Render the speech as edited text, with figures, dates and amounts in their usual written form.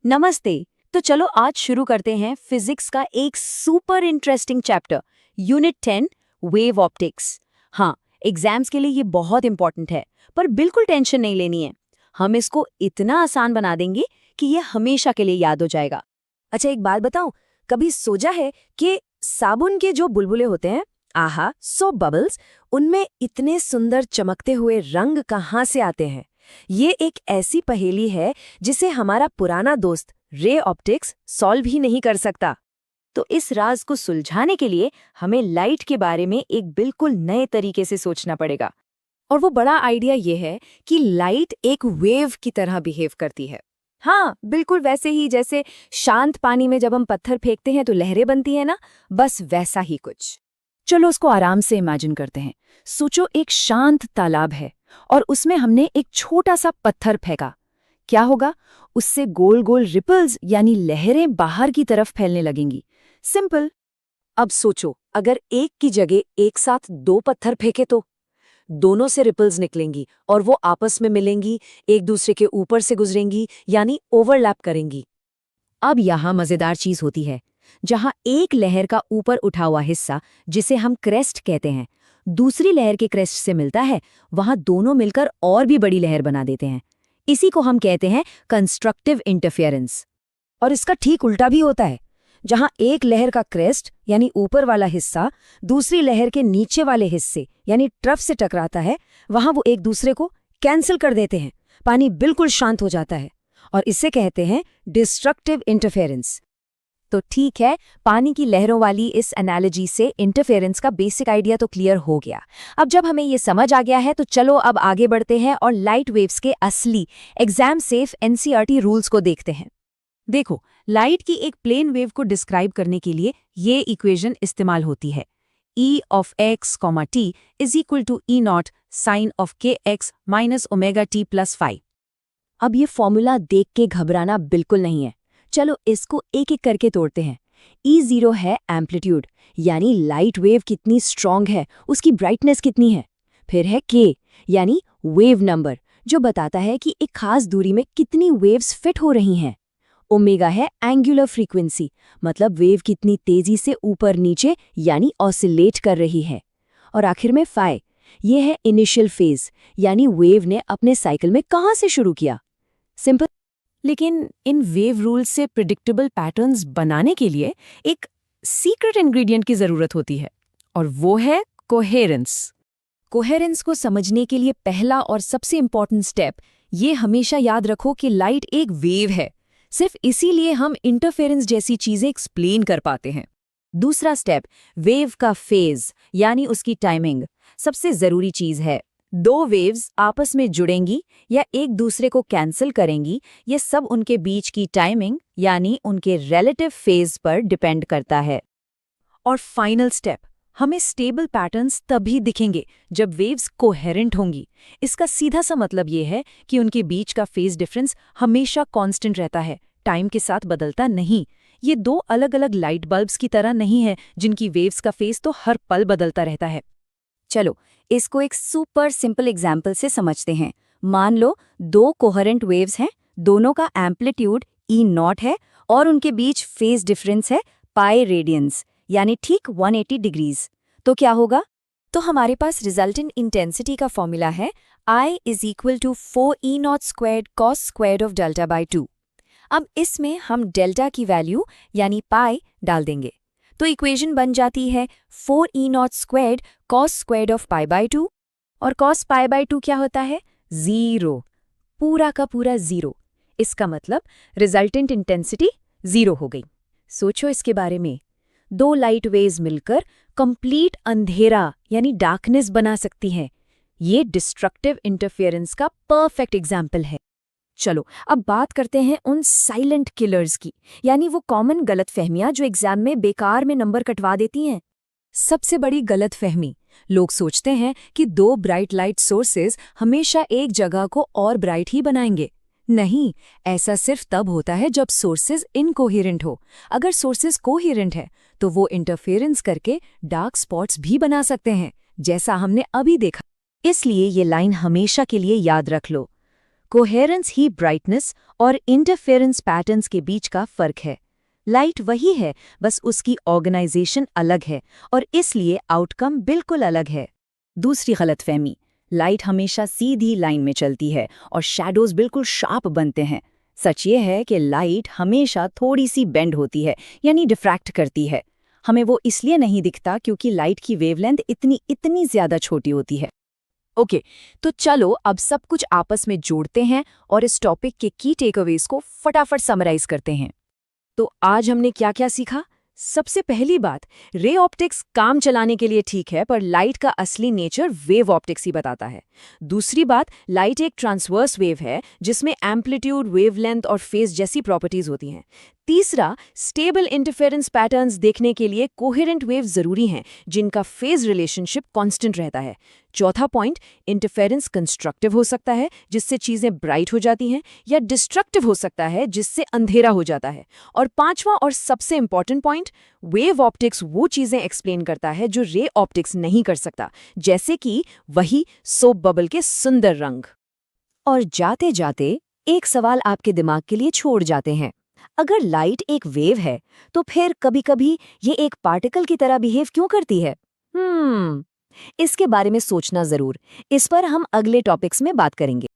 नमस्ते। तो चलो आज शुरू करते हैं फिजिक्स का एक super interesting chapter, unit 10, wave optics. हाँ, एग्जाम्स के लिए ये बहुत इंपॉर्टेंट है, पर बिल्कुल टेंशन नहीं लेनी है। हम इसको इतना आसान बना देंगे कि ये हमेशा के लिए याद हो जाएगा। अच्छा, एक बात बताऊं, कभी सोचा है कि साबुन के जो बुलबुले होते हैं, आहा, सोप बबल्स, उनमें इतने सुंदर चमकते हुए रंग कहाँ से आते हैं? ये एक ऐसी पहेली है जिसे हमारा पुराना दोस्त रे ऑप्टिक्स सॉल्व ही नहीं कर सकता। तो इस राज को सुलझाने के लिए हमें लाइट के बारे में एक बिल्कुल नए तरीके से सोचना पड़ेगा। और वो बड़ा आइडिया ये है कि लाइट एक वेव की तरह बिहेव करती है। हाँ, बिल्कुल वैसे ही जैसे शांत पानी में जब हम पत्थर फेंकते हैं तो लहरें बनती हैं ना, बस वैसा ही कुछ। चलो उसको आराम से इमेजिन करते हैं। सोचो एक शांत तालाब है और उसमें हमने एक छोटा सा पत्थर फेंका। क्या होगा? उससे गोल गोल रिपल्स यानी लहरें बाहर की तरफ फैलने लगेंगी। सिंपल। अब सोचो, अगर एक की जगह एक साथ दो पत्थर फेंके तो दोनों से रिपल्स निकलेंगी और वो आपस में मिलेंगी, एक दूसरे के ऊपर से गुजरेंगी, यानी ओवरलैप करेंगी। अब यहाँ मजेदार चीज होती है, जहाँ एक लहर का ऊपर उठा हुआ हिस्सा, जिसे हम क्रेस्ट कहते हैं, दूसरी लहर के क्रेस्ट से मिलता है, वहां दोनों मिलकर और भी बड़ी लहर बना देते हैं। इसी को हम कहते हैं कंस्ट्रक्टिव इंटरफेरेंस। और इसका ठीक उल्टा भी होता है, जहां एक लहर का क्रेस्ट यानी ऊपर वाला हिस्सा दूसरी लहर के नीचे वाले हिस्से यानी ट्रफ से टकराता है, वहां वो एक दूसरे को कैंसिल कर देते हैं। पानी बिल्कुल शांत हो जाता है और इसे कहते हैं डिस्ट्रक्टिव इंटरफेरेंस। तो ठीक है, पानी की लहरों वाली इस एनालॉजी से इंटरफेरेंस का बेसिक आइडिया तो क्लियर हो गया। अब जब हमें ये समझ आ गया है तो चलो अब आगे बढ़ते हैं और लाइट वेव्स के असली एग्जाम सेफ एनसीईआरटी रूल्स को देखते हैं। देखो, लाइट की एक प्लेन वेव को डिस्क्राइब करने के लिए ये इक्वेशन इस्तेमाल होती है। E of x, t is equal to E naught sin of kx minus omega t plus phi। अब ये फॉर्मूला देख के घबराना बिल्कुल नहीं है। चलो इसको एक एक करके तोड़ते हैं। E0 है एम्पलीट्यूड, यानी लाइट वेव कितनी स्ट्रॉन्ग है, उसकी ब्राइटनेस कितनी है। फिर है K, यानी वेव नंबर, जो बताता है कि एक खास दूरी में कितनी वेव्स फिट हो रही हैं। ओमेगा है एंगुलर फ्रीक्वेंसी, मतलब वेव कितनी तेजी से ऊपर नीचे यानी ऑसिलेट कर रही है। और आखिर में फाई, ये है इनिशियल फेज, यानी वेव ने अपने साइकिल में कहाँ से शुरू किया। सिंपल। लेकिन इन वेव रूल्स से प्रिडिक्टेबल पैटर्न्स बनाने के लिए एक सीक्रेट इंग्रेडिएंट की जरूरत होती है, और वो है कोहेरेंस। कोहेरेंस को समझने के लिए पहला और सबसे इंपॉर्टेंट स्टेप ये हमेशा याद रखो कि लाइट एक वेव है। सिर्फ इसीलिए हम इंटरफेरेंस जैसी चीजें एक्सप्लेन कर पाते हैं। दूसरा स्टेप, वेव का फेज यानी उसकी टाइमिंग सबसे जरूरी चीज है। दो वेव्स आपस में जुड़ेंगी या एक दूसरे को कैंसिल करेंगी, ये सब उनके बीच की टाइमिंग यानी उनके रिलेटिव फेज पर डिपेंड करता है। और फाइनल स्टेप, हमें स्टेबल पैटर्न्स तभी दिखेंगे जब वेव्स कोहेरेंट होंगी। इसका सीधा सा मतलब ये है कि उनके बीच का फेज डिफरेंस हमेशा कांस्टेंट रहता है, टाइम के साथ बदलता नहीं। ये दो अलग अलग लाइट बल्ब्स की तरह नहीं है जिनकी वेव्स का फेज तो हर पल बदलता रहता है। चलो इसको एक सुपर सिंपल एग्जाम्पल से समझते हैं। मान लो दो कोहेरेंट वेव्स हैं, दोनों का एम्पलीट्यूड E0 है और उनके बीच फेज डिफरेंस है पाई रेडियंस, यानी ठीक 180 डिग्रीज। तो क्या होगा? तो हमारे पास रिजल्टेंट इंटेंसिटी का फॉर्मूला है I is equal to 4E0 squared cos squared of delta by 2। अब इसमें हम डेल्टा की वैल्यू यानी पाई डाल देंगे, तो इक्वेशन बन जाती है 4E0 squared cos squared of pi by 2। और cos pi by 2 क्या होता है? 0, पूरा का पूरा 0। इसका मतलब रिजल्टेंट इंटेंसिटी 0 हो गई। सोचो इसके बारे में, दो लाइट वेव्स मिलकर कंप्लीट अंधेरा यानी डार्कनेस बना सकती हैं। ये डिस्ट्रक्टिव इंटरफेरेंस का परफेक्ट एग्जाम्पल है। चलो अब बात करते हैं उन साइलेंट किलर्स की, यानी वो कॉमन गलतफहमियां जो एग्जाम में बेकार में नंबर कटवा देती हैं। सबसे बड़ी गलतफहमी, लोग सोचते हैं कि दो ब्राइट लाइट सोर्सेज हमेशा एक जगह को और ब्राइट ही बनाएंगे। नहीं, ऐसा सिर्फ तब होता है जब सोर्सेज इनकोहेरेंट हो। अगर सोर्सेज कोहेरेंट है तो वो इंटरफेरेंस करके डार्क स्पॉट्स भी बना सकते हैं, जैसा हमने अभी देखा। इसलिए ये लाइन हमेशा के लिए याद रख लो। कोहेरेंस ही ब्राइटनेस और इंटरफेरेंस पैटर्न्स के बीच का फर्क है। लाइट वही है, बस उसकी ऑर्गेनाइजेशन अलग है और इसलिए आउटकम बिल्कुल अलग है। दूसरी गलतफहमी, लाइट हमेशा सीधी लाइन में चलती है और शैडोज बिल्कुल शार्प बनते हैं। सच ये है कि लाइट हमेशा थोड़ी सी बेंड होती है, यानी डिफ्रैक्ट करती है। हमें वो इसलिए नहीं दिखता क्योंकि लाइट की वेवलेंथ इतनी ज्यादा छोटी होती है। ओके, तो चलो अब सब कुछ आपस में जोड़ते हैं और इस टॉपिक के की टेकअवेज को फटाफट समराइज करते हैं। तो आज हमने क्या क्या सीखा? सबसे पहली बात, रे ऑप्टिक्स काम चलाने के लिए ठीक है, पर लाइट का असली नेचर वेव ऑप्टिक्स ही बताता है। दूसरी बात, लाइट एक ट्रांसवर्स वेव है जिसमें एम्पलीट्यूड, वेवलेंथ और फेज जैसी प्रॉपर्टीज होती हैं। तीसरा, स्टेबल इंटरफेरेंस पैटर्न्स देखने के लिए कोहेरेंट वेव जरूरी हैं जिनका फेज रिलेशनशिप कांस्टेंट रहता है। चौथा पॉइंट, इंटरफेरेंस कंस्ट्रक्टिव हो सकता है जिससे चीजें ब्राइट हो जाती हैं, या डिस्ट्रक्टिव हो सकता है जिससे अंधेरा हो जाता है। और पांचवा और सबसे इंपॉर्टेंट पॉइंट, वेव ऑप्टिक्स वो चीजें एक्सप्लेन करता है जो रे ऑप्टिक्स नहीं कर सकता, जैसे कि वही सोप बबल के सुंदर रंग। और जाते जाते एक सवाल आपके दिमाग के लिए छोड़ जाते हैं। अगर लाइट एक वेव है, तो फिर कभी-कभी ये एक पार्टिकल की तरह बिहेव क्यों करती है? इसके बारे में सोचना जरूर। इस पर हम अगले टॉपिक्स में बात करेंगे।